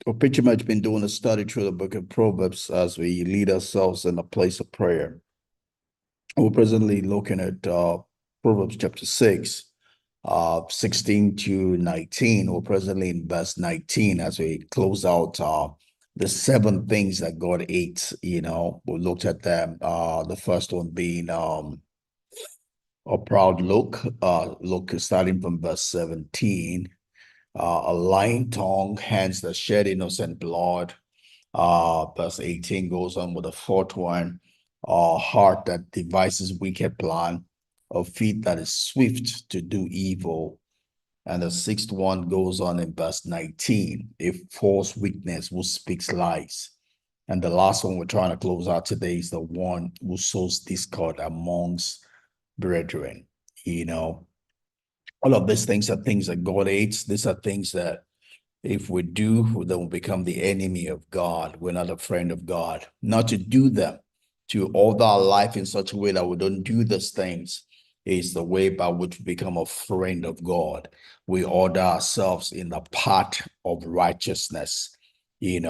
We've pretty much been doing a study through the book of Proverbs as we lead ourselves in a place of prayer. We're presently looking at Proverbs chapter 6, 16 to 19. We're presently in verse 19 as we close out the 7 things that God hates. We looked at them. The first one being a proud look starting from verse 17. A lying tongue, hands that shed innocent blood. Verse 18 goes on with the fourth one, heart that devises wicked plan, a feet that is swift to do evil. And the sixth one goes on in verse 19, a false witness who speaks lies. And the last one we're trying to close out today is the one who sows discord amongst brethren. All of these things are things that God hates. These are things that if we do, then we become the enemy of God. We're not a friend of God. Not to do them, to order our life in such a way that we don't do these things is the way by which we become a friend of God. We order ourselves in the path of righteousness, as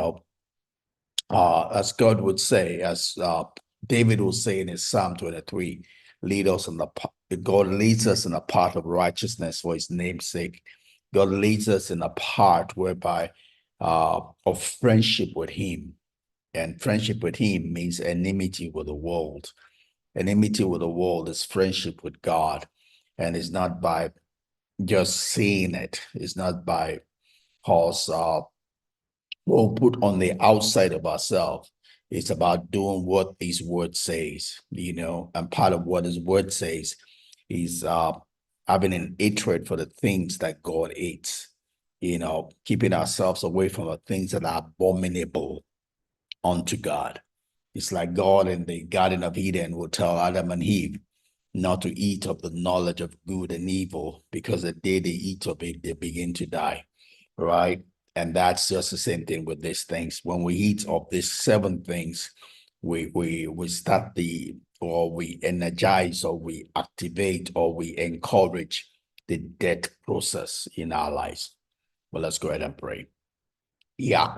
God would say, as David will say in his Psalm 23, God leads us in a path of righteousness for his name's sake. God leads us in a path whereby of friendship with him. And friendship with him means enmity with the world. Enmity with the world is friendship with God. And it's not by just saying it. It's not by us put on the outside of ourselves. It's about doing what his word says, and part of what his word says is having an hatred for the things that God hates, keeping ourselves away from the things that are abominable unto God. It's like God in the Garden of Eden will tell Adam and Eve not to eat of the knowledge of good and evil, because the day they eat of it, they begin to die, right? And that's just the same thing with these things. When we eat of these 7 things, we start or we energize, or we activate, or we encourage the death process in our lives. Well, let's go ahead and pray. Yeah.